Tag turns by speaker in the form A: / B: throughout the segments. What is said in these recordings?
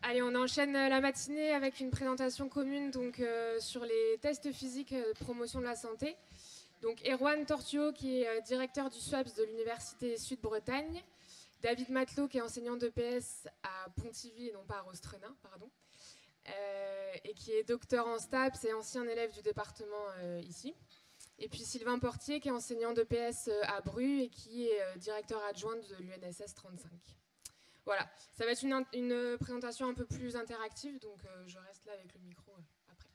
A: Allez, on enchaîne la matinée avec une présentation commune donc, sur les tests physiques de promotion de la santé. Donc Erwan Tortuo qui est directeur du SWAPS de l'Université Sud-Bretagne, David Matelot qui est enseignant d'EPS à Pontivy et non pas à Rostrenin, pardon, et qui est docteur en STAPS et ancien élève du département ici. Et puis Sylvain Portier qui est enseignant d'EPS à Bru et qui est directeur adjoint de l'UNSS 35. Voilà, ça va être une présentation un peu plus interactive, donc je reste là avec le micro après.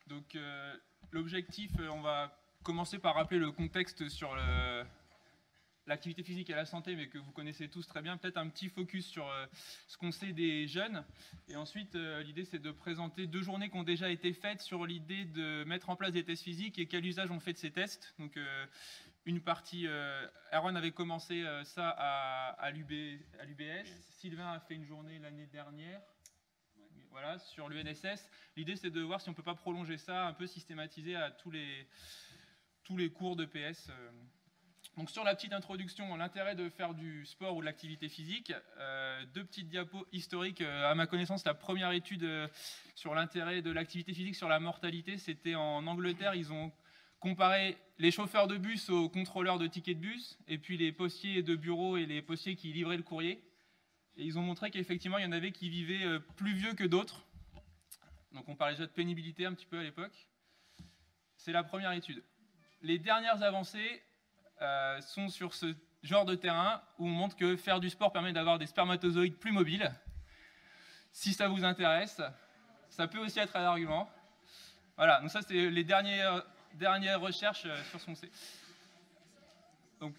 B: Ok. L'objectif, on va commencer par rappeler le contexte sur l'activité physique et la santé, mais que vous connaissez tous très bien. Peut-être un petit focus sur ce qu'on sait des jeunes. Et ensuite, l'idée, c'est de présenter 2 journées qui ont déjà été faites sur l'idée de mettre en place des tests physiques et quel usage on fait de ces tests. Donc, une partie, Erwan avait commencé ça à l'UBS. Sylvain a fait une journée l'année dernière. Voilà, sur l'UNSS. L'idée, c'est de voir si on ne peut pas prolonger ça, un peu systématiser à tous les cours d'EPS. Donc, sur la petite introduction, l'intérêt de faire du sport ou de l'activité physique, 2 petites diapos historiques. À ma connaissance, la première étude sur l'intérêt de l'activité physique sur la mortalité, c'était en Angleterre. Ils ont comparé les chauffeurs de bus aux contrôleurs de tickets de bus, et puis les postiers de bureau et les postiers qui livraient le courrier. Et ils ont montré qu'effectivement, il y en avait qui vivaient plus vieux que d'autres. Donc on parlait déjà de pénibilité un petit peu à l'époque. C'est la première étude. Les dernières avancées sont sur ce genre de terrain où on montre que faire du sport permet d'avoir des spermatozoïdes plus mobiles. Si ça vous intéresse, ça peut aussi être un argument. Voilà, donc ça c'est les dernières recherches sur ce qu'on sait. Donc,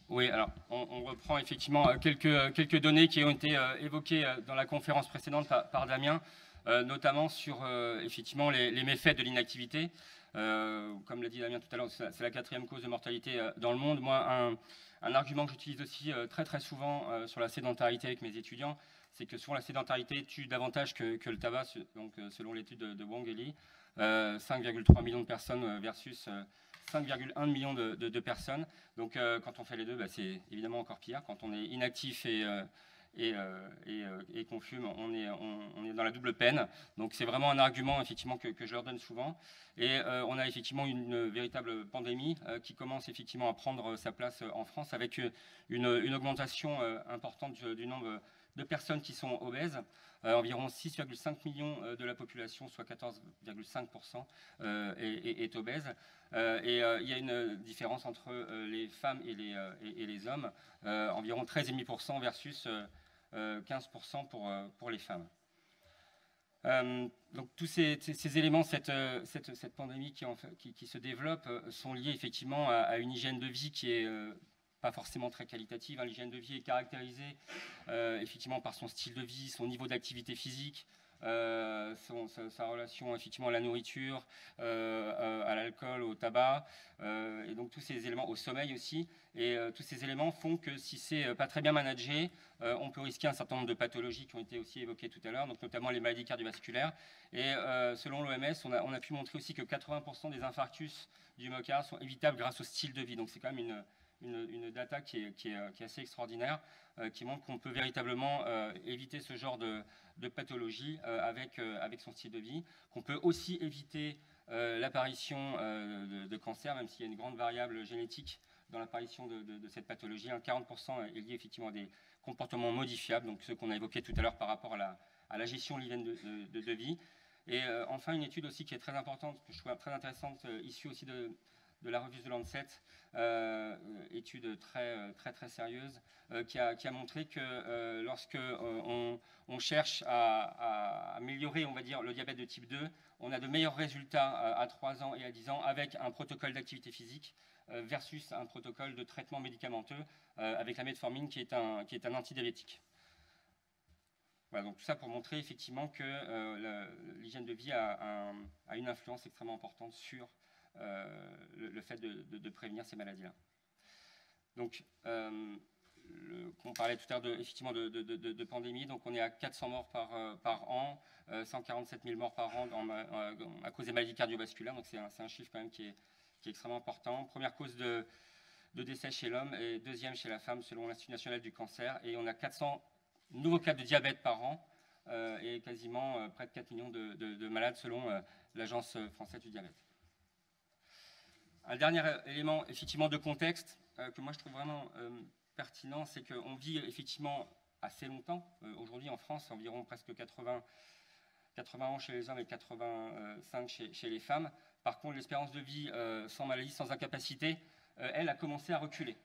C: oui, alors on reprend effectivement quelques données qui ont été évoquées dans la conférence précédente par Damien, notamment sur effectivement les méfaits de l'inactivité. Comme l'a dit Damien tout à l'heure, c'est la 4e cause de mortalité dans le monde. Moi, un argument que j'utilise aussi très souvent sur la sédentarité avec mes étudiants, c'est que souvent la sédentarité tue davantage que le tabac, donc selon l'étude de Wang et Lee, 5,3 millions de personnes versus 5,1 millions de personnes. Donc quand on fait les deux, c'est évidemment encore pire. Quand on est inactif et qu'on fume, on est dans la double peine. Donc c'est vraiment un argument effectivement que je leur donne souvent. Et on a effectivement une véritable pandémie qui commence effectivement à prendre sa place en France avec une augmentation importante du nombre de personnes qui sont obèses. Environ 6,5 millions de la population, soit 14,5%, est obèse. Et il y a une différence entre les femmes et les hommes, environ 13,5% versus 15% pour les femmes. Donc tous ces éléments, cette pandémie qui se développe sont liés effectivement à une hygiène de vie qui est pas forcément très qualitative. L'hygiène de vie est caractérisée effectivement par son style de vie, son niveau d'activité physique, sa relation effectivement à la nourriture, à l'alcool, au tabac, et donc tous ces éléments, au sommeil aussi. Et tous ces éléments font que si c'est pas très bien managé, on peut risquer un certain nombre de pathologies qui ont été aussi évoquées tout à l'heure, donc notamment les maladies cardiovasculaires. Et selon l'OMS, on a pu montrer aussi que 80% des infarctus du myocarde sont évitables grâce au style de vie. Donc c'est quand même une data qui est assez extraordinaire, qui montre qu'on peut véritablement éviter ce genre de pathologie avec son style de vie, qu'on peut aussi éviter l'apparition de cancer, même s'il y a une grande variable génétique dans l'apparition de cette pathologie. 40% est lié effectivement à des comportements modifiables, donc ceux qu'on a évoqués tout à l'heure par rapport à la gestion de de vie. Et enfin, une étude aussi qui est très importante, que je trouve très intéressante, issue aussi de la revue The Lancet, étude très sérieuse, qui a montré que lorsque on cherche à améliorer, on va dire, le diabète de type 2, on a de meilleurs résultats à 3 ans et à 10 ans avec un protocole d'activité physique versus un protocole de traitement médicamenteux avec la metformine qui est un antidiabétique. Voilà, donc tout ça pour montrer effectivement que l'hygiène de vie a une influence extrêmement importante sur le fait de prévenir ces maladies-là. Donc, on parlait tout à l'heure effectivement de pandémie, donc on est à 400 morts par an, 147 000 morts par an à cause des maladies cardiovasculaires, donc c'est un chiffre quand même qui qui est extrêmement important. Première cause de décès chez l'homme et deuxième chez la femme selon l'Institut national du cancer. Et on a 400 nouveaux cas de diabète par an et quasiment près de 4 millions de malades selon l'Agence française du diabète. Un dernier élément effectivement de contexte que moi je trouve vraiment pertinent, c'est qu'on vit effectivement assez longtemps. Aujourd'hui en France, environ presque 80 ans chez les hommes et 85 chez les femmes. Par contre, l'espérance de vie sans maladie, sans incapacité, elle a commencé à reculer.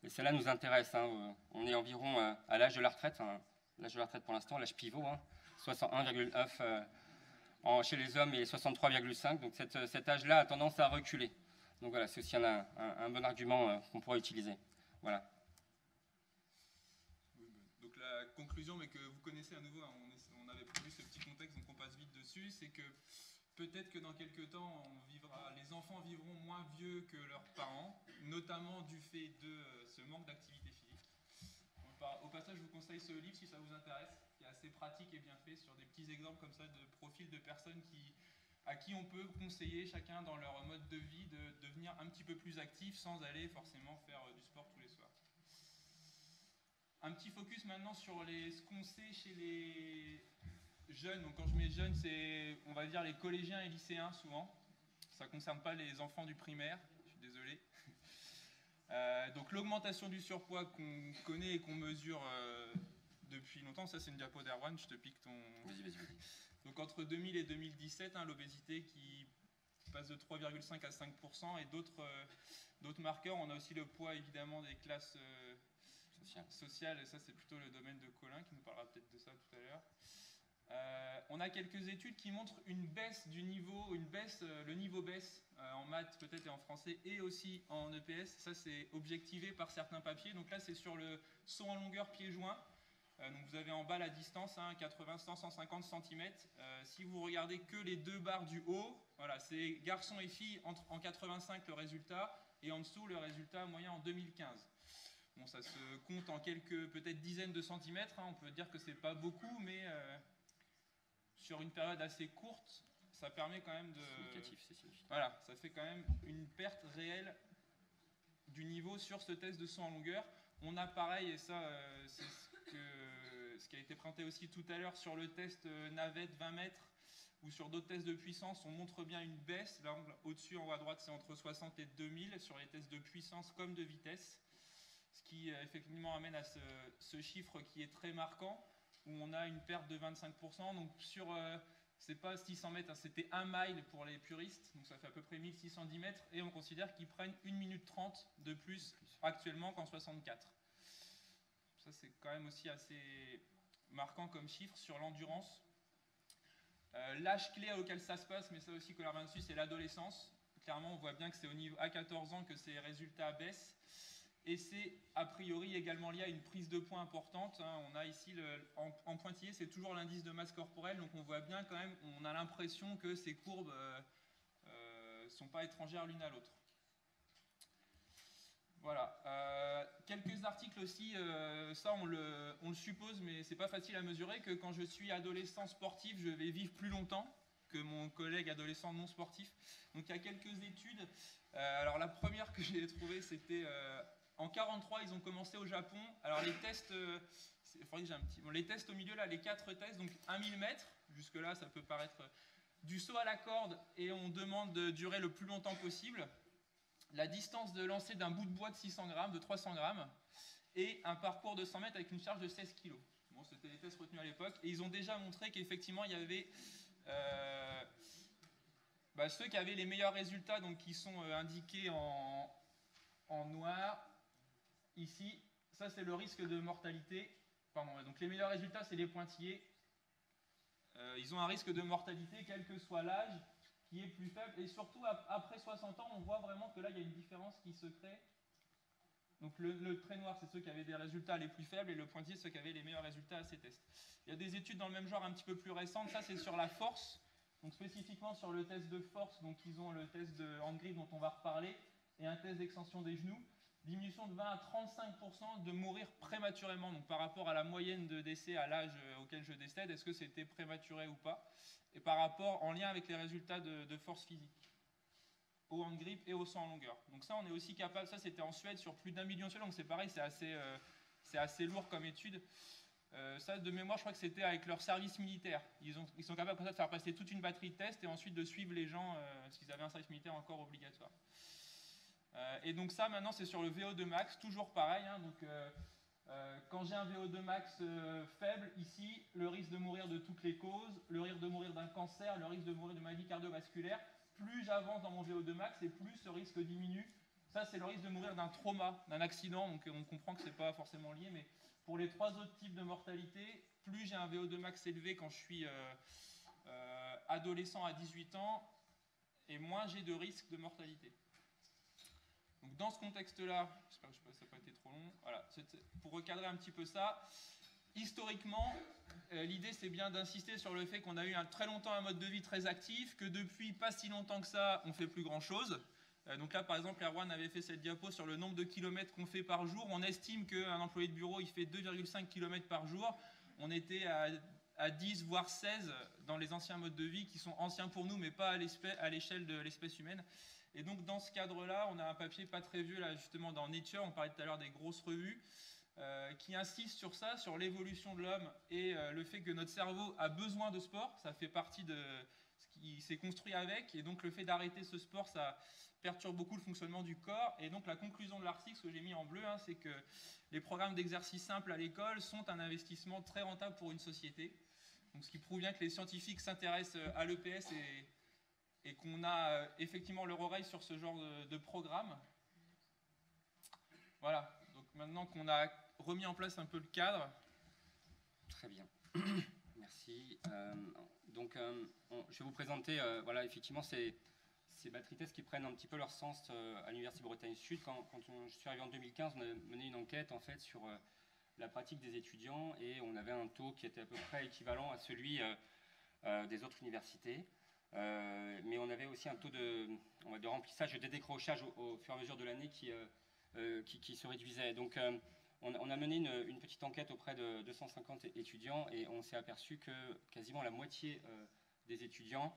C: Et cela nous intéresse. Hein. On est environ à l'âge de la retraite. Hein. L'âge de la retraite pour l'instant, l'âge pivot, hein. 61,9 chez les hommes et 63,5. Donc cet âge-là a tendance à reculer. Donc voilà, c'est aussi un bon argument qu'on pourrait utiliser. Voilà.
B: Donc la conclusion, mais que vous connaissez à nouveau, hein, on avait prévu ce petit contexte, donc on passe vite dessus, c'est que peut-être que dans quelques temps, les enfants vivront moins vieux que leurs parents, notamment du fait de ce manque d'activité physique. Au passage, je vous conseille ce livre si ça vous intéresse, qui est assez pratique et bien fait sur des petits exemples comme ça de profils de personnes à qui on peut conseiller chacun dans leur mode de vie de devenir un petit peu plus actif sans aller forcément faire du sport tous les soirs. Un petit focus maintenant sur ce qu'on sait chez les jeunes. Donc quand je mets jeunes, c'est on va dire les collégiens et lycéens souvent. Ça ne concerne pas les enfants du primaire, je suis désolé. Donc l'augmentation du surpoids qu'on connaît et qu'on mesure depuis longtemps, ça c'est une diapo d'Erwan, je te pique ton...
C: Vas-y.
B: Donc entre 2000 et 2017, hein, l'obésité qui passe de 3,5 à 5% et d'autres marqueurs. On a aussi le poids évidemment des classes sociales, et ça c'est plutôt le domaine de Colin qui nous parlera peut-être de ça tout à l'heure. On a quelques études qui montrent une baisse du niveau, le niveau baisse en maths peut-être et en français et aussi en EPS. Ça c'est objectivé par certains papiers. Donc là c'est sur le saut en longueur pied-joint. Donc vous avez en bas la distance, hein, 80, 100, 150 cm. Si vous regardez que les deux barres du haut, voilà, c'est garçons et filles en 85 le résultat et en dessous le résultat moyen en 2015. Bon, ça se compte en quelques peut-être dizaines de centimètres. Hein, on peut dire que c'est pas beaucoup, mais sur une période assez courte, ça permet quand même de...
C: Significatif, c'est significatif.
B: Voilà, ça fait quand même une perte réelle du niveau sur ce test de saut en longueur. On a pareil, et ça c'est ce qui a été présenté aussi tout à l'heure sur le test navette 20 mètres ou sur d'autres tests de puissance, on montre bien une baisse. Là, au-dessus, en haut à droite, c'est entre 60 et 2000 sur les tests de puissance comme de vitesse. Ce qui effectivement amène à ce chiffre qui est très marquant, où on a une perte de 25%. Donc sur, c'est pas 600 mètres, hein, c'était 1 mile pour les puristes, donc ça fait à peu près 1610 mètres, et on considère qu'ils prennent 1 minute 30 de plus actuellement qu'en 64. Ça c'est quand même aussi assez marquant comme chiffre sur l'endurance. L'âge clé auquel ça se passe, mais ça aussi Colin revient dessus, c'est l'adolescence. Clairement on voit bien que c'est à 14 ans que ces résultats baissent. Et c'est a priori également lié à une prise de poids importante. Hein. On a ici, en pointillé, c'est toujours l'indice de masse corporelle. Donc on voit bien quand même, on a l'impression que ces courbes ne sont pas étrangères l'une à l'autre. Voilà. Quelques articles aussi, ça on le suppose, mais c'est pas facile à mesurer, que quand je suis adolescent sportif, je vais vivre plus longtemps que mon collègue adolescent non sportif. Donc il y a quelques études. Alors la première que j'ai trouvée, c'était... en 1943, ils ont commencé au Japon. Alors les tests, les tests au milieu, là, les 4 tests, donc 1000 mètres, jusque-là ça peut paraître du saut à la corde, et on demande de durer le plus longtemps possible, la distance de lancer d'un bout de bois de 600 grammes, de 300 grammes, et un parcours de 100 mètres avec une charge de 16 kg. Bon, c'était les tests retenus à l'époque, et ils ont déjà montré qu'effectivement il y avait ceux qui avaient les meilleurs résultats, donc qui sont indiqués en noir. Ici, ça c'est le risque de mortalité. Pardon, donc les meilleurs résultats, c'est les pointillés. Ils ont un risque de mortalité, quel que soit l'âge, qui est plus faible. Et surtout, après 60 ans, on voit vraiment que là, il y a une différence qui se crée. Donc le trait noir, c'est ceux qui avaient des résultats les plus faibles, et le pointillé, ceux qui avaient les meilleurs résultats à ces tests. Il y a des études dans le même genre un petit peu plus récentes. Ça, c'est sur la force. Donc spécifiquement sur le test de force, donc ils ont le test de hand grip dont on va reparler, et un test d'extension des genoux. Diminution de 20 à 35% de mourir prématurément, donc par rapport à la moyenne de décès à l'âge auquel je décède, est-ce que c'était prématuré ou pas, et par rapport en lien avec les résultats de force physique. au hand grip et au saut en longueur. Donc ça, on est aussi capable, ça c'était en Suède sur plus d'1 million de Suédois, donc c'est pareil, c'est assez lourd comme étude. Ça, de mémoire, je crois que c'était avec leur service militaire. Ils sont capables comme ça de faire passer toute une batterie de tests et ensuite de suivre les gens, parce qu'ils avaient un service militaire encore obligatoire. Et donc ça, maintenant, c'est sur le VO2 max, toujours pareil. Hein, donc, quand j'ai un VO2 max faible, ici, le risque de mourir de toutes les causes, le risque de mourir d'un cancer, le risque de mourir de maladie cardiovasculaire, plus j'avance dans mon VO2 max et plus ce risque diminue. Ça, c'est le risque de mourir d'un trauma, d'un accident, donc on comprend que ce n'est pas forcément lié, mais pour les 3 autres types de mortalité, plus j'ai un VO2 max élevé quand je suis adolescent à 18 ans, et moins j'ai de risque de mortalité. Donc dans ce contexte-là, j'espère que ça n'a pas été trop long, voilà, pour recadrer un petit peu ça, historiquement, l'idée c'est bien d'insister sur le fait qu'on a eu très longtemps un mode de vie très actif, que depuis pas si longtemps que ça, on ne fait plus grand-chose. Donc là, par exemple, Erwan avait fait cette diapo sur le nombre de kilomètres qu'on fait par jour. On estime qu'un employé de bureau, il fait 2,5 km par jour. On était à 10, voire 16 dans les anciens modes de vie qui sont anciens pour nous, mais pas à l'échelle de l'espèce humaine. Et donc, dans ce cadre-là, on a un papier pas très vieux, là, justement, dans Nature, on parlait tout à l'heure des grosses revues, qui insiste sur ça, sur l'évolution de l'homme et le fait que notre cerveau a besoin de sport. Ça fait partie de ce qui s'est construit avec. Et donc, le fait d'arrêter ce sport, ça perturbe beaucoup le fonctionnement du corps. Et donc la conclusion de l'article, ce que j'ai mis en bleu, hein, c'est que les programmes d'exercice simple à l'école sont un investissement très rentable pour une société. Donc, ce qui prouve bien que les scientifiques s'intéressent à l'EPS et qu'on a effectivement leur oreille sur ce genre de programme. Voilà, donc maintenant qu'on a remis en place un peu le cadre.
C: Très bien, merci. Je vais vous présenter, voilà, effectivement, ces battery tests qui prennent un petit peu leur sens à l'Université Bretagne Sud. Quand je suis arrivé en 2015, on a mené une enquête en fait sur la pratique des étudiants et on avait un taux qui était à peu près équivalent à celui des autres universités. Mais on avait aussi un taux de remplissage et de décrochage au fur et à mesure de l'année qui se réduisait. Donc on a mené une petite enquête auprès de 250 étudiants et on s'est aperçu que quasiment la moitié des étudiants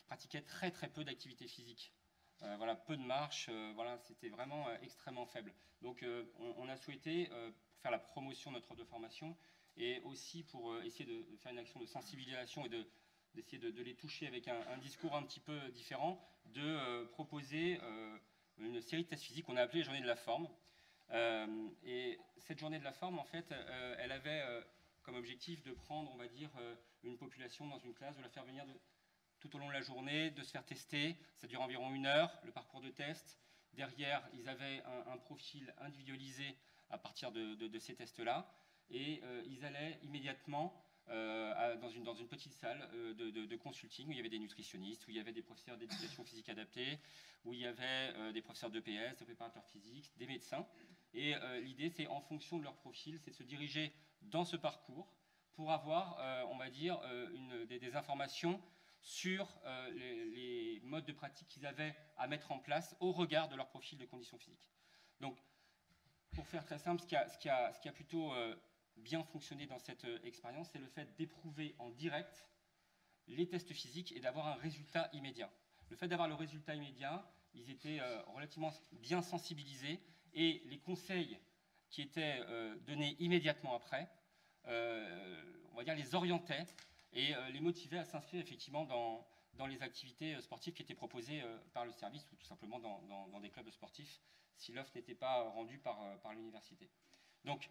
C: pratiquaient très très peu d'activité physique. Voilà, peu de marche, voilà, c'était vraiment extrêmement faible. Donc on a souhaité, pour faire la promotion de notre offre de formation et aussi pour essayer de faire une action de sensibilisation et d'essayer de les toucher avec un discours un petit peu différent, de proposer une série de tests physiques qu'on a appelé Journée de la forme. Et cette journée de la forme, en fait, elle avait comme objectif de prendre, on va dire, une population dans une classe, de la faire venir tout au long de la journée, de se faire tester. Ça dure environ 1 heure, le parcours de test. Derrière, ils avaient un profil individualisé à partir de ces tests-là. Et ils allaient immédiatement dans une petite salle de consulting où il y avait des nutritionnistes, où il y avait des professeurs d'éducation physique adaptée, où il y avait des professeurs d'EPS, de préparateurs physiques, des médecins. Et l'idée, c'est en fonction de leur profil, c'est de se diriger dans ce parcours pour avoir, on va dire, des informations sur les modes de pratique qu'ils avaient à mettre en place au regard de leur profil de conditions physiques. Donc, pour faire très simple, ce qui a plutôt bien fonctionné dans cette expérience, c'est le fait d'éprouver en direct les tests physiques et d'avoir un résultat immédiat. Le fait d'avoir le résultat immédiat, ils étaient relativement bien sensibilisés et les conseils qui étaient donnés immédiatement après, on va dire, les orientaient et les motivaient à s'inscrire effectivement dans les activités sportives qui étaient proposées par le service ou tout simplement dans des clubs sportifs si l'offre n'était pas rendue par l'université. Donc,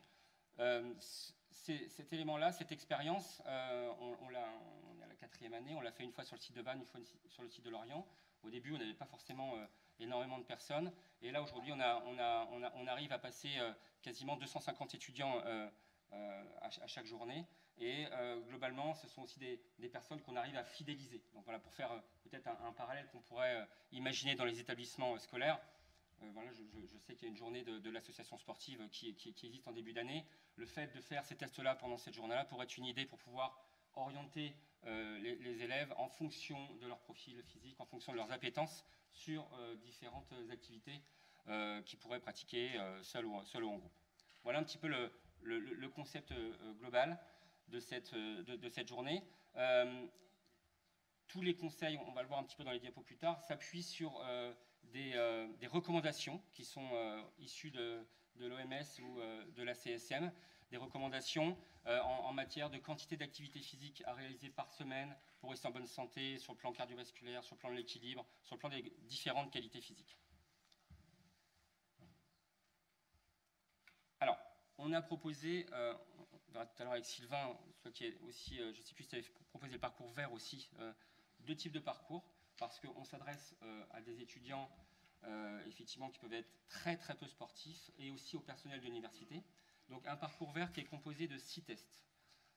C: cet élément-là, cette expérience, on est à la 4e année, on l'a fait une fois sur le site de Vannes, une fois sur le site de Lorient. Au début, on n'avait pas forcément énormément de personnes. Et là, aujourd'hui, on arrive à passer quasiment 250 étudiants à chaque journée. Et globalement, ce sont aussi des personnes qu'on arrive à fidéliser. Donc voilà, pour faire peut-être un parallèle qu'on pourrait imaginer dans les établissements scolaires. Voilà, je sais qu'il y a une journée de l'association sportive qui existe en début d'année. Le fait de faire ces tests-là pendant cette journée-là pourrait être une idée pour pouvoir orienter les élèves en fonction de leur profil physique, en fonction de leurs appétences sur différentes activités qu'ils pourraient pratiquer seuls ou en groupe. Voilà un petit peu le concept global de cette journée. tous les conseils, on va le voir un petit peu dans les diapos plus tard, s'appuient sur des recommandations qui sont issues de l'OMS ou de la CSM, des recommandations en matière de quantité d'activité physique à réaliser par semaine pour rester en bonne santé, sur le plan cardiovasculaire, sur le plan de l'équilibre, sur le plan des différentes qualités physiques. Alors, on a proposé, on verra tout à l'heure avec Sylvain, toi qui est aussi, je ne sais plus si tu avais proposé le parcours vert aussi, deux types de parcours, parce qu'on s'adresse à des étudiants effectivement qui peuvent être très très peu sportifs et aussi au personnel de l'université. Donc un parcours vert qui est composé de 6 tests.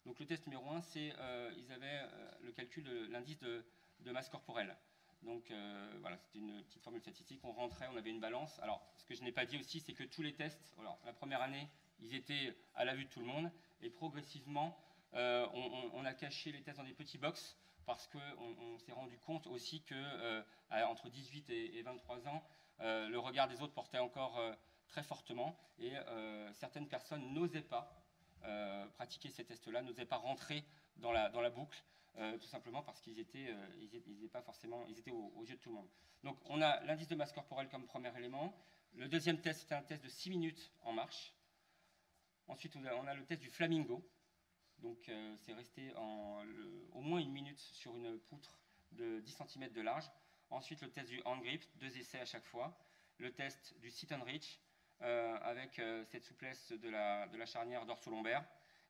C: Donc le test numéro 1, c'est ils avaient le calcul de l'indice de masse corporelle. Donc voilà, c'était une petite formule statistique. On rentrait, on avait une balance. Alors ce que je n'ai pas dit aussi, c'est que tous les tests, alors, la première année, ils étaient à la vue de tout le monde. Et progressivement, on a caché les tests dans des petits box parce qu'on s'est rendu compte aussi que entre 18 et 23 ans, le regard des autres portait encore très fortement et certaines personnes n'osaient pas pratiquer ces tests-là, n'osaient pas rentrer dans la boucle, tout simplement parce qu'ils étaient, pas forcément, ils étaient aux yeux de tout le monde. Donc on a l'indice de masse corporelle comme premier élément. Le deuxième test, c'était un test de 6 minutes en marche. Ensuite, on a le test du flamingo. Donc c'est resté au moins 1 minute sur une poutre de 10 cm de large. Ensuite, le test du hand grip, 2 essais à chaque fois. Le test du sit and reach, avec cette souplesse de la charnière dorso-lombaire.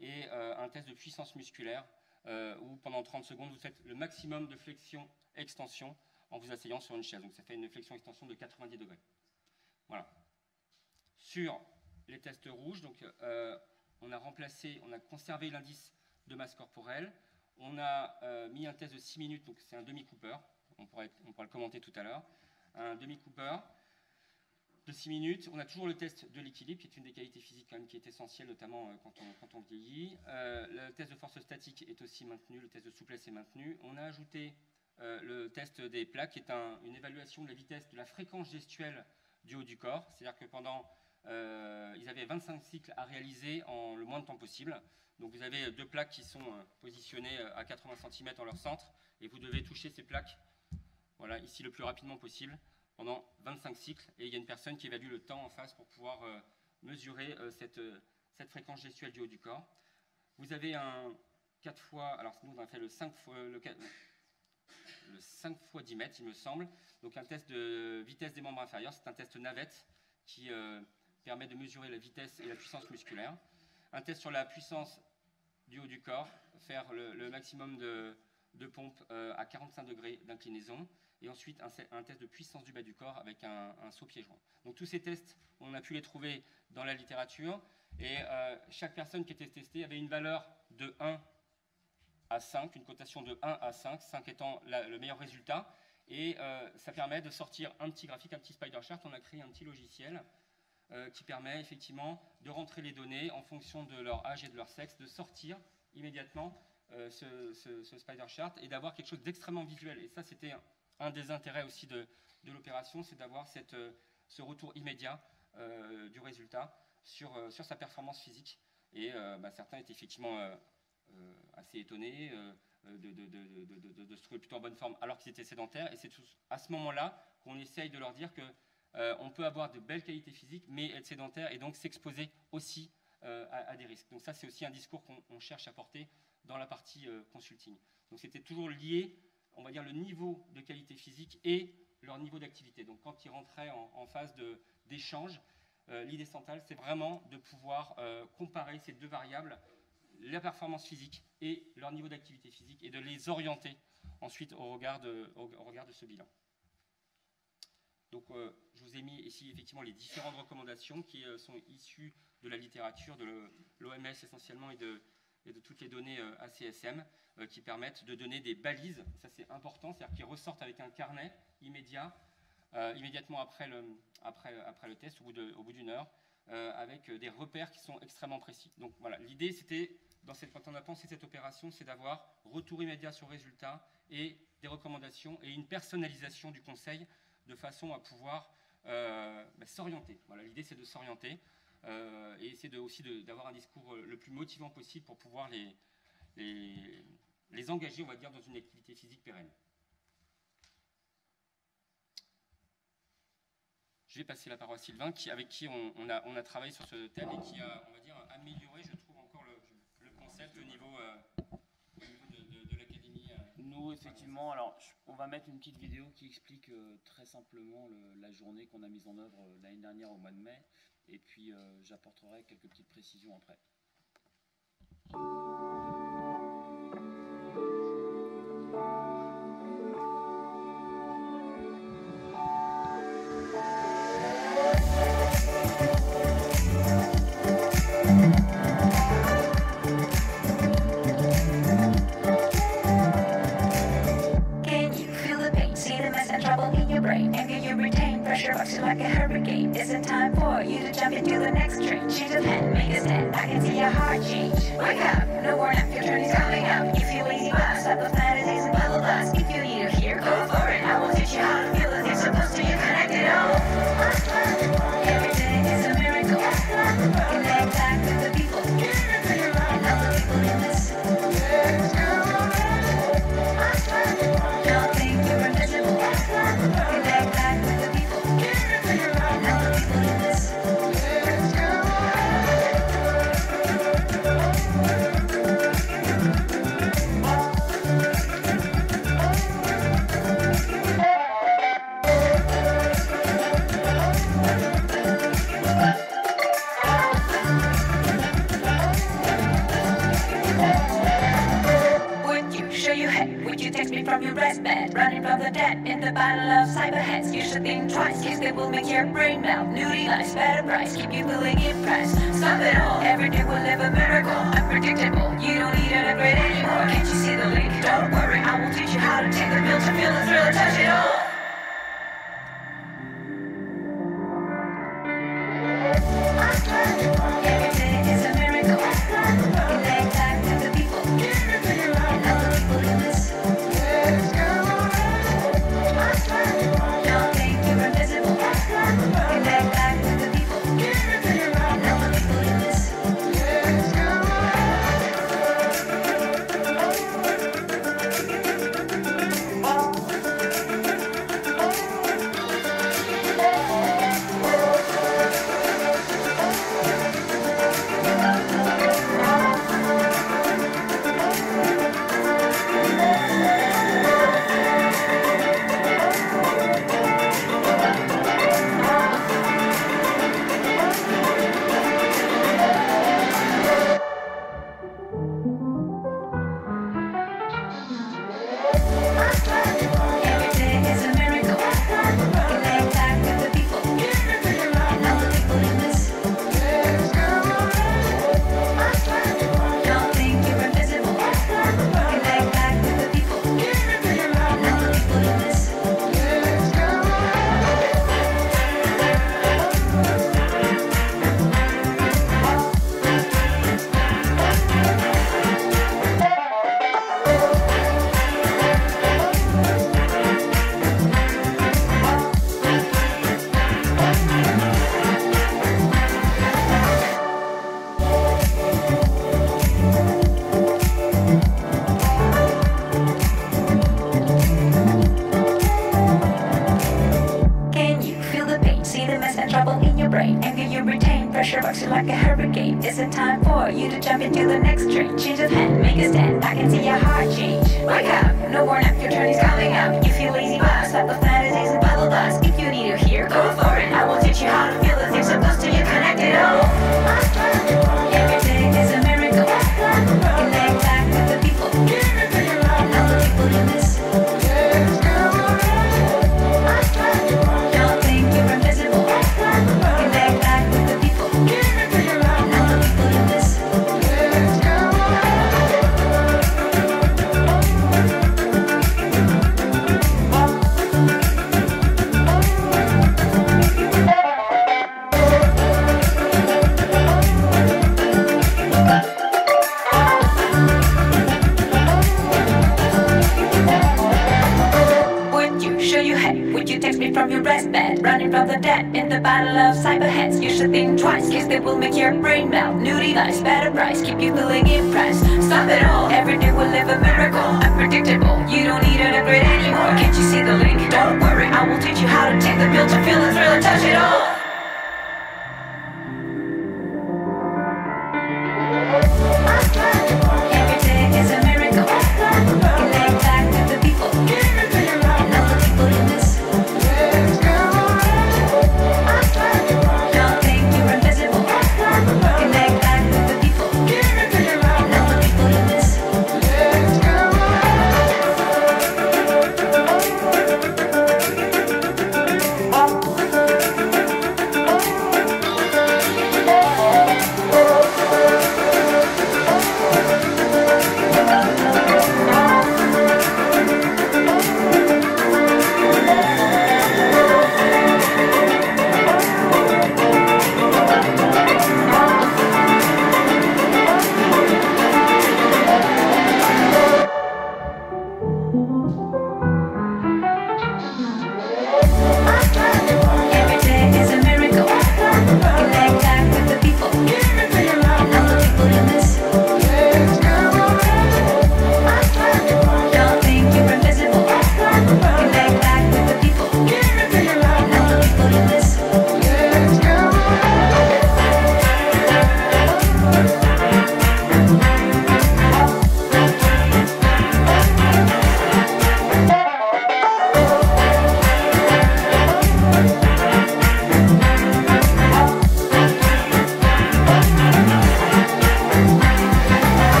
C: Et un test de puissance musculaire, où pendant 30 secondes, vous faites le maximum de flexion-extension en vous asseyant sur une chaise. Donc ça fait une flexion-extension de 90 degrés. Voilà. Sur les tests rouges, donc, on a conservé l'indice de masse corporelle. On a mis un test de 6 minutes, donc c'est un demi-Cooper. On pourra le commenter tout à l'heure. Un demi-Cooper de 6 minutes. On a toujours le test de l'équilibre, qui est une des qualités physiques quand même, qui est essentielle, notamment quand on vieillit. Le test de force statique est aussi maintenu, le test de souplesse est maintenu. On a ajouté le test des plaques, qui est une évaluation de la vitesse, de la fréquence gestuelle du haut du corps. C'est-à-dire que pendant... ils avaient 25 cycles à réaliser en le moins de temps possible. Donc vous avez 2 plaques qui sont positionnées à 80 cm en leur centre, et vous devez toucher ces plaques, voilà, ici le plus rapidement possible, pendant 25 cycles. Et il y a une personne qui évalue le temps en face pour pouvoir mesurer cette fréquence gestuelle du haut du corps. Vous avez un 4 fois, alors nous on a fait le 5 fois 10 mètres, il me semble. Donc un test de vitesse des membres inférieurs, c'est un test navette qui permet de mesurer la vitesse et la puissance musculaire. Un test sur la puissance du haut du corps, faire le maximum de pompe à 45 degrés d'inclinaison. Et ensuite, un test de puissance du bas du corps avec un saut pied-joint. Donc tous ces tests, on a pu les trouver dans la littérature. Et chaque personne qui était testée avait une valeur de 1 à 5, une cotation de 1 à 5, 5 étant le meilleur résultat. Et ça permet de sortir un petit graphique, un petit spider chart. On a créé un petit logiciel qui permet effectivement de rentrer les données en fonction de leur âge et de leur sexe, de sortir immédiatement ce spider chart et d'avoir quelque chose d'extrêmement visuel. Et ça, c'était un des intérêts aussi de l'opération, c'est d'avoir ce retour immédiat du résultat sur sa performance physique. Et certains étaient effectivement assez étonnés de se trouver plutôt en bonne forme alors qu'ils étaient sédentaires. Et c'est à ce moment-là qu'on essaye de leur dire que on peut avoir de belles qualités physiques, mais être sédentaire et donc s'exposer aussi à des risques. Donc ça, c'est aussi un discours qu'on cherche à porter dans la partie consulting. Donc c'était toujours lié, on va dire, le niveau de qualité physique et leur niveau d'activité. Donc quand ils rentraient en phase d'échange, l'idée centrale, c'est vraiment de pouvoir comparer ces deux variables, la performance physique et leur niveau d'activité physique, et de les orienter ensuite au regard de ce bilan. Donc, je vous ai mis ici effectivement les différentes recommandations qui sont issues de la littérature, de l'OMS essentiellement et de toutes les données ACSM qui permettent de donner des balises, ça c'est important, c'est-à-dire qu'ils ressortent avec un carnet immédiatement après le test, au bout d'une heure, avec des repères qui sont extrêmement précis. Donc voilà, l'idée c'était, quand on a pensé cette opération, c'est d'avoir retour immédiat sur résultat et des recommandations et une personnalisation du conseil de façon à pouvoir s'orienter. Voilà, l'idée c'est de s'orienter et c'est aussi d'avoir un discours le plus motivant possible pour pouvoir les engager, on va dire, dans une activité physique pérenne. Je vais passer la parole à Sylvain, avec qui on a travaillé sur ce thème et qui a, on va dire, amélioré, je trouve, encore le concept au niveau de l'académie.
D: Nous, effectivement, alors on va mettre une petite vidéo qui explique très simplement la journée qu'on a mise en œuvre l'année dernière au mois de mai, et puis j'apporterai quelques petites précisions après.
E: Like a hurricane, it's a time for you to jump into the next train. Change of hand, make a stand, I can see your heart change. Wake up, no more nap, your turn is coming up. If you lazy bus, stop the fantasies and bubble dust. If you need to hear, go for it. I will teach you how to feel the things supposed to, you connect it all. Every day is a miracle. Connect back with the people and all the people in this. Don't think you're invisible. Connect back with the people. From your rest bed, running from the dead in the battle of cyberheads. You should think twice, cause they will make your brain melt. New device, better price, keep you feeling impressed. Stop it all, every day will live a miracle. Unpredictable, you don't need an upgrade anymore. Can't you see the link? Don't worry, I will teach you how to take the pill to feel the thrill and touch it all. Every day is a miracle. Connect back with the people and all the people in this. Don't think you're invisible. Connect back with the people and all the people in this. Like a hurricane, it's a time for you to jump into the next train. Change of hand, make a stand, I can see your heart change. Wake up, no more nap, your turn is coming up. You feel lazy, but stop the fantasies and bubble dust. If you need to hear, go for it. I will teach you how to feel the things supposed to, you connect it all. Every day is a miracle. Connect back with the people and all the people in this. Don't think you're invisible. Connect back with the people. Running from the dead in the battle of cyberheads. You should think twice, cause they will make your brain melt. New device, better price, keep you feeling impressed. Stop it all, every day will live a miracle. Unpredictable, you don't need an upgrade anymore. Can't you see the link? Don't worry, I will teach you how to take the pill to feel the thrill and touch it all. Every day is a miracle. Connect back with the people. And all the people you miss. Don't think you're invisible. Connect back with the people. And all the people you miss. Every day is a miracle. Connect back with the people. And all the people you miss. Don't think you're invisible. Connect back with the people. And all the people you miss.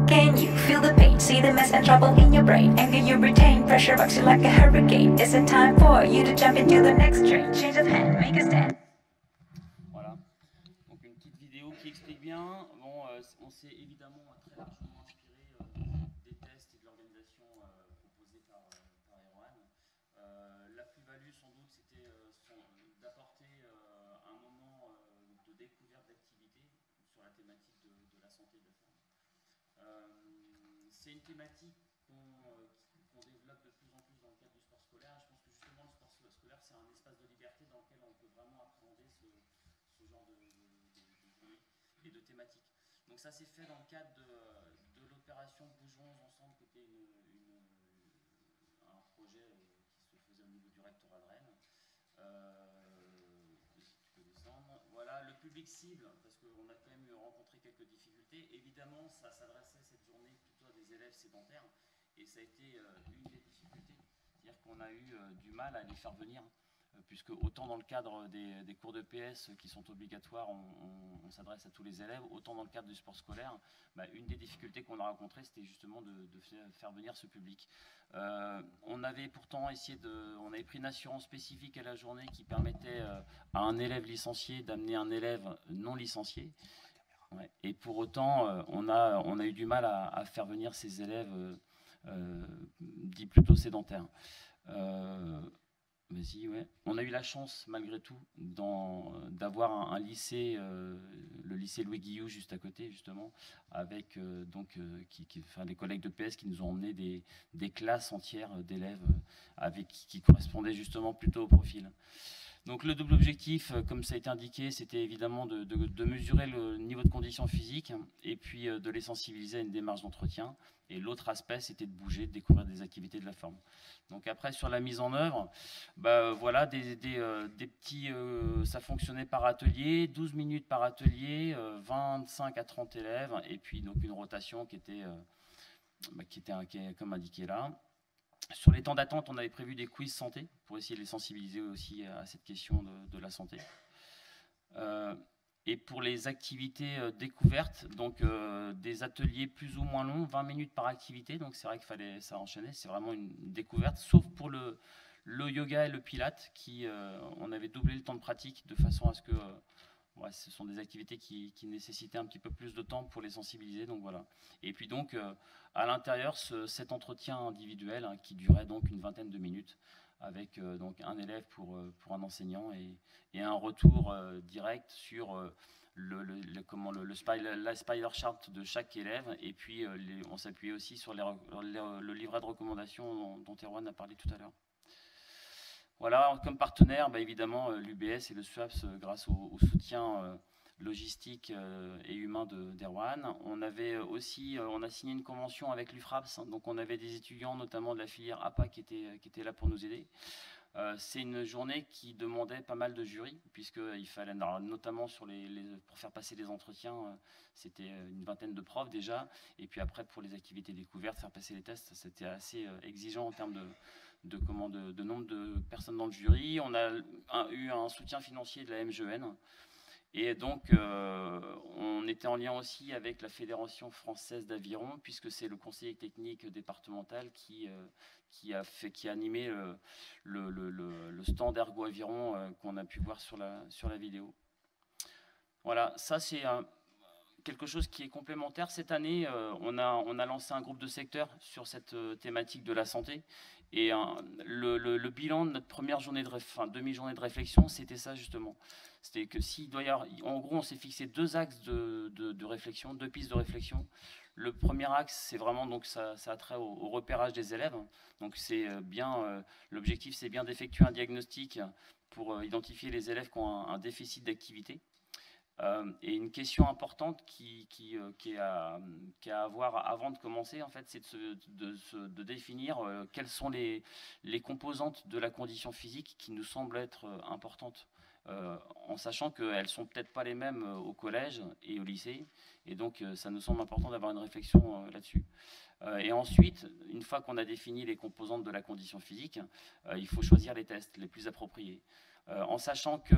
E: Can you feel the pain? See the mess and trouble in your brain. Anger you retain, pressure rocks you like a hurricane. Is it time for you to jump into the next train? Change of hand, make a stand.
D: Voilà. Donc une petite vidéo qui explique bien. Bon, on s'est évidemment très largement inspiré des tests et de l'organisation proposée par Erwan. La plus-value sans doute c'était d'apporter un moment de découverte d'activité sur la thématique de la santé de la femme. C'est une thématique qu'on développe de plus en plus dans le cadre du sport scolaire. Je pense que justement le sport scolaire c'est un espace de liberté dans lequel on peut vraiment appréhender ce genre de journée et de thématique. Donc ça s'est fait dans le cadre de l'opération Bougeons ensemble, qui était un projet qui se faisait au niveau du rectorat de Rennes. Tu peux descendre. Voilà, le public cible, parce qu'on a quand même rencontré quelques difficultés. Évidemment, ça s'adressait cette journée plutôt à des élèves sédentaires, et ça a été une des difficultés. C'est-à-dire qu'on a eu du mal à les faire venir, puisque autant dans le cadre des cours de PS qui sont obligatoires, on s'adresse à tous les élèves, autant dans le cadre du sport scolaire, une des difficultés qu'on a rencontrées, c'était justement de faire venir ce public. On avait pourtant on avait pris une assurance spécifique à la journée qui permettait à un élève licencié d'amener un élève non licencié. Ouais. Et pour autant, on a eu du mal à faire venir ces élèves dits plutôt sédentaires. Vas-y, ouais. On a eu la chance, malgré tout, d'avoir un lycée, le lycée Louis Guillou, juste à côté, justement, avec des collègues de PS qui nous ont emmené des classes entières d'élèves qui correspondaient justement plutôt au profil. Donc le double objectif, comme ça a été indiqué, c'était évidemment de mesurer le niveau de condition physique et puis de les sensibiliser à une démarche d'entretien. Et l'autre aspect, c'était de bouger, de découvrir des activités de la forme. Donc après, sur la mise en œuvre, voilà, des petits, ça fonctionnait par atelier, 12 minutes par atelier, 25 à 30 élèves, et puis donc une rotation qui était comme indiqué là. Sur les temps d'attente, on avait prévu des quiz santé pour essayer de les sensibiliser aussi à cette question de la santé. Et pour les activités découvertes, donc des ateliers plus ou moins longs, 20 minutes par activité, donc c'est vrai qu'il fallait ça enchaîner, c'est vraiment une découverte, sauf pour le yoga et le pilate, on avait doublé le temps de pratique de façon à ce que ce sont des activités qui nécessitaient un petit peu plus de temps pour les sensibiliser, donc voilà. Et puis donc à l'intérieur, cet entretien individuel qui durait donc une vingtaine de minutes, avec donc un élève pour un enseignant et un retour direct sur la spider chart de chaque élève, et puis on s'appuyait aussi sur le livret de recommandations dont Erwan a parlé tout à l'heure. Voilà, comme partenaire, évidemment, l'UBS et le SWAPS, grâce au soutien logistique et humain d'Erwan. On avait aussi, on a signé une convention avec l'UFRAPS, hein, donc on avait des étudiants, notamment de la filière APA, qui étaient là pour nous aider. C'est une journée qui demandait pas mal de jurys, puisqu'il fallait, notamment pour faire passer les entretiens, c'était une vingtaine de profs déjà, et puis après pour les activités découvertes, faire passer les tests, c'était assez exigeant en termes de nombre de personnes dans le jury. On a eu un soutien financier de la MGN. Et donc, on était en lien aussi avec la Fédération française d'aviron, puisque c'est le conseiller technique départemental qui a animé le stand Ergo Aviron qu'on a pu voir sur la vidéo. Voilà, ça c'est quelque chose qui est complémentaire. Cette année, on a lancé un groupe de secteur sur cette thématique de la santé. Et le bilan de notre première demi-journée de réflexion, c'était ça justement. C'était que s'il doit y avoir, en gros, on s'est fixé deux axes de réflexion, deux pistes de réflexion. Le premier axe, c'est vraiment donc ça a trait au repérage des élèves. Donc c'est bien, l'objectif, c'est bien d'effectuer un diagnostic pour identifier les élèves qui ont un déficit d'activité. Et une question importante qui est à avoir avant de commencer, en fait, c'est de définir quelles sont les composantes de la condition physique qui nous semblent être importantes, en sachant qu'elles ne sont peut-être pas les mêmes au collège et au lycée, et donc ça nous semble important d'avoir une réflexion là-dessus. Et ensuite, une fois qu'on a défini les composantes de la condition physique, il faut choisir les tests les plus appropriés. En sachant que,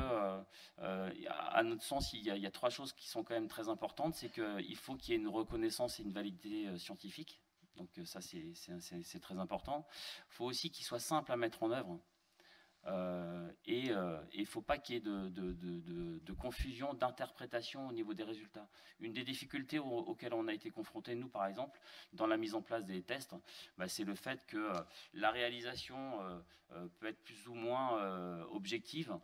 D: à notre sens, il y a trois choses qui sont quand même très importantes. C'est qu'il faut qu'il y ait une reconnaissance et une validité scientifique. Donc ça, c'est très important. Il faut aussi qu'il soit simple à mettre en œuvre. Et il ne faut pas qu'il y ait de confusion, d'interprétation au niveau des résultats. Une des difficultés auxquelles on a été confrontés, nous par exemple, dans la mise en place des tests, c'est le fait que la réalisation peut être plus ou moins objective.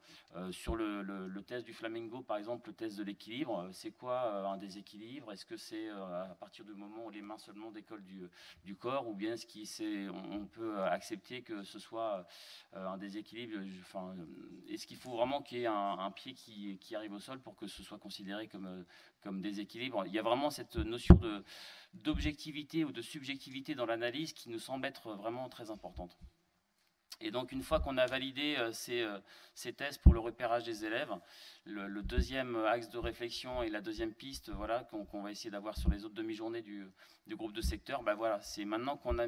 D: Sur le test du Flamingo, par exemple, le test de l'équilibre, c'est quoi un déséquilibre? Est-ce que c'est à partir du moment où les mains seulement décollent du corps, ou bien on peut accepter que ce soit un déséquilibre? Est-ce qu'il faut vraiment qu'il y ait un pied qui arrive au sol pour que ce soit considéré comme déséquilibre? Il y a vraiment cette notion d'objectivité ou de subjectivité dans l'analyse qui nous semble être vraiment très importante. Et donc, une fois qu'on a validé ces tests pour le repérage des élèves, le deuxième axe de réflexion et la deuxième piste, voilà, qu'on va essayer d'avoir sur les autres demi-journées du groupe de secteur, voilà, c'est maintenant qu'on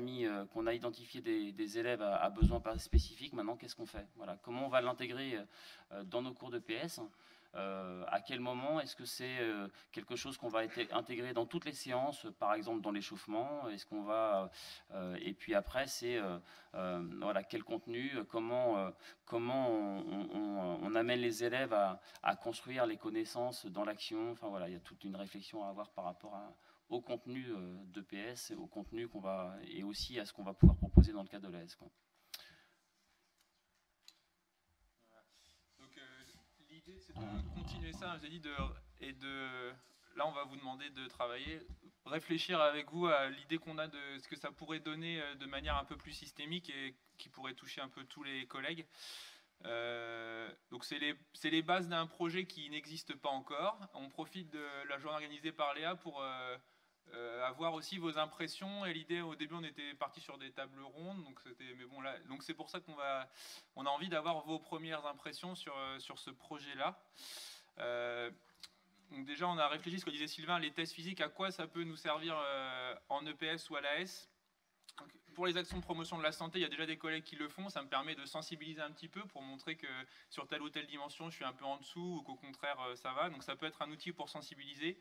D: a identifié des élèves à besoins spécifiques, maintenant qu'est-ce qu'on fait? Voilà, comment on va l'intégrer dans nos cours de PS? À quel moment? Est-ce que c'est quelque chose qu'on va intégrer dans toutes les séances, par exemple dans l'échauffement? Est-ce qu'on va et puis après c'est voilà, quel contenu, comment on amène les élèves à construire les connaissances dans l'action. Enfin voilà, il y a toute une réflexion à avoir par rapport au contenu de PS, au contenu et aussi à ce qu'on va pouvoir proposer dans le cadre de l'AS, quoi.
B: L'idée, c'est de continuer ça, j'ai dit, là on va vous demander de travailler, réfléchir avec vous à l'idée qu'on a de ce que ça pourrait donner de manière un peu plus systémique et qui pourrait toucher un peu tous les collègues. Donc c'est les bases d'un projet qui n'existe pas encore. On profite de la journée organisée par Léa pour avoir aussi vos impressions. Et l'idée, au début, on était parti sur des tables rondes, mais bon là, donc c'est pour ça qu'on a envie d'avoir vos premières impressions sur ce projet-là. Donc déjà, on a réfléchi, ce que disait Sylvain, les tests physiques, à quoi ça peut nous servir en EPS ou à l'AS. Pour les actions de promotion de la santé, il y a déjà des collègues qui le font. Ça me permet de sensibiliser un petit peu pour montrer que sur telle ou telle dimension, je suis un peu en dessous ou qu'au contraire, ça va. Donc ça peut être un outil pour sensibiliser.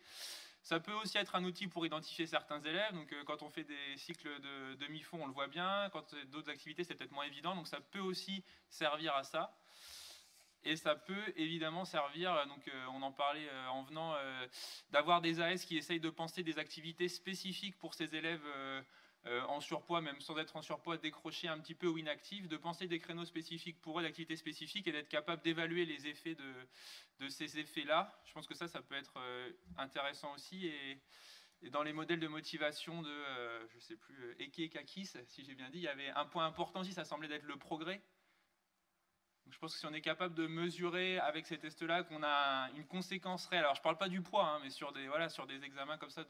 B: Ça peut aussi être un outil pour identifier certains élèves. Donc quand on fait des cycles de demi-fond, on le voit bien. Quand d'autres activités, c'est peut-être moins évident. Donc ça peut aussi servir à ça. Et ça peut évidemment servir, donc on en parlait en venant, d'avoir des AS qui essayent de penser des activités spécifiques pour ces élèves en surpoids, même sans être en surpoids, décrochés un petit peu ou inactifs, de penser des créneaux spécifiques pour eux, d'activités spécifiques, et d'être capable d'évaluer les effets de ces effets-là. Je pense que ça peut être intéressant aussi. Et dans les modèles de motivation de, je ne sais plus, Eke Kakis, si j'ai bien dit, il y avait un point important aussi, ça semblait d'être le progrès. Donc, je pense que si on est capable de mesurer avec ces tests-là qu'on a une conséquence réelle, alors je ne parle pas du poids, hein, mais sur des examens comme ça,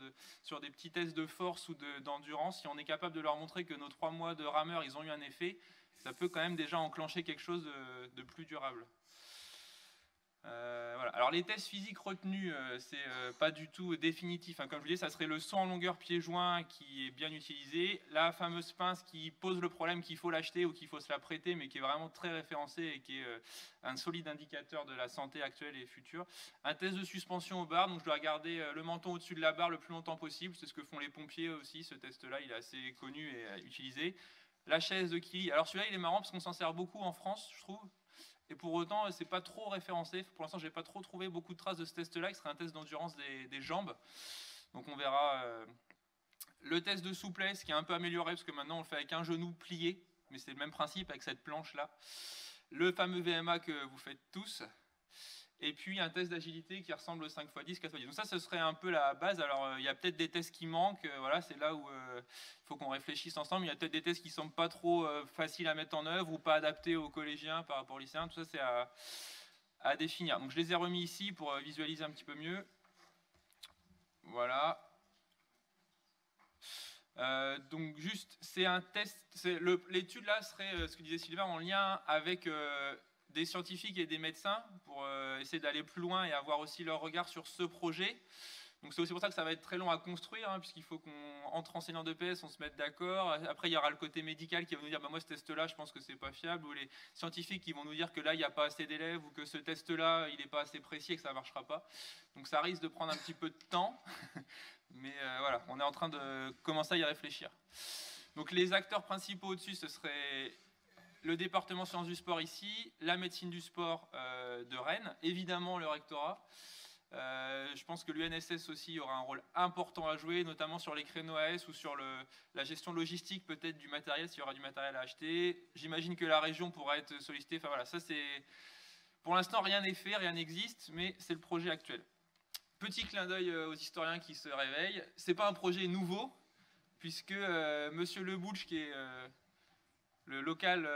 B: sur des petits tests de force ou d'endurance, si on est capable de leur montrer que nos 3 mois de rameur, ils ont eu un effet, ça peut quand même déjà enclencher quelque chose de plus durable. Voilà. Alors les tests physiques retenus, c'est pas du tout définitif, hein. Comme je vous disais, ça serait le saut en longueur pied-joint qui est bien utilisé, la fameuse pince qui pose le problème qu'il faut l'acheter ou qu'il faut se la prêter, mais qui est vraiment très référencée et qui est un solide indicateur de la santé actuelle et future. Un test de suspension aux barres, donc je dois garder le menton au-dessus de la barre le plus longtemps possible, c'est ce que font les pompiers aussi, ce test-là, il est assez connu et utilisé. La chaise de Kili, alors celui-là il est marrant parce qu'on s'en sert beaucoup en France, je trouve. Et pour autant, c'est pas trop référencé. Pour l'instant, j'ai pas trop trouvé beaucoup de traces de ce test-là, qui serait un test d'endurance des jambes. Donc on verra. Le test de souplesse, qui est un peu amélioré, parce que maintenant on le fait avec un genou plié, mais c'est le même principe avec cette planche-là. Le fameux VMA que vous faites tous. Et puis un test d'agilité qui ressemble au 5x10, 4x10. Donc ça, ce serait un peu la base. Alors il y a peut-être des tests qui manquent. Voilà, c'est là où il faut qu'on réfléchisse ensemble. Il y a peut-être des tests qui ne semblent pas trop faciles à mettre en œuvre ou pas adaptés aux collégiens par rapport aux lycéens. Tout ça, c'est à définir. Donc je les ai remis ici pour visualiser un petit peu mieux. Voilà. Donc juste, c'est un test. L'étude là serait, ce que disait Sylvain, en lien avec des scientifiques et des médecins pour essayer d'aller plus loin et avoir aussi leur regard sur ce projet. Donc c'est aussi pour ça que ça va être très long à construire, hein, puisqu'il faut qu'entre enseignants de PS, on se mette d'accord. Après, il y aura le côté médical qui va nous dire, bah, moi ce test-là, je pense que c'est pas fiable, ou les scientifiques qui vont nous dire que là, il n'y a pas assez d'élèves, ou que ce test-là, il n'est pas assez précis et que ça ne marchera pas. Donc ça risque de prendre un petit peu de temps, mais voilà, on est en train de commencer à y réfléchir. Donc les acteurs principaux au-dessus, ce serait le département sciences du sport ici, la médecine du sport de Rennes, évidemment le rectorat. Je pense que l'UNSS aussi aura un rôle important à jouer, notamment sur les créneaux AS ou sur la gestion logistique peut-être du matériel, s'il y aura du matériel à acheter. J'imagine que la région pourra être sollicitée. Enfin voilà, ça c'est... Pour l'instant, rien n'est fait, rien n'existe, mais c'est le projet actuel. Petit clin d'œil aux historiens qui se réveillent. C'est pas un projet nouveau, puisque Monsieur Lebouch, qui est le local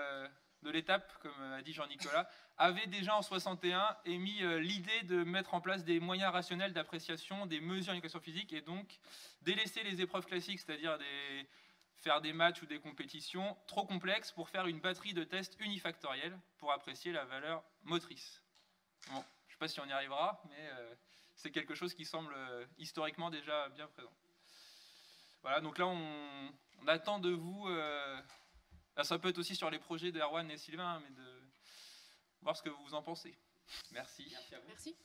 B: de l'étape, comme a dit Jean-Nicolas, avait déjà en 61 émis l'idée de mettre en place des moyens rationnels d'appréciation des mesures en éducation physique et donc délaisser les épreuves classiques, c'est-à-dire faire des matchs ou des compétitions trop complexes pour faire une batterie de tests unifactoriels pour apprécier la valeur motrice. Bon, je ne sais pas si on y arrivera, mais c'est quelque chose qui semble historiquement déjà bien présent. Voilà, donc là on attend de vous... Là, ça peut être aussi sur les projets d'Erwan et Sylvain, mais de voir ce que vous en pensez. Merci.
D: Merci à vous.
A: Merci.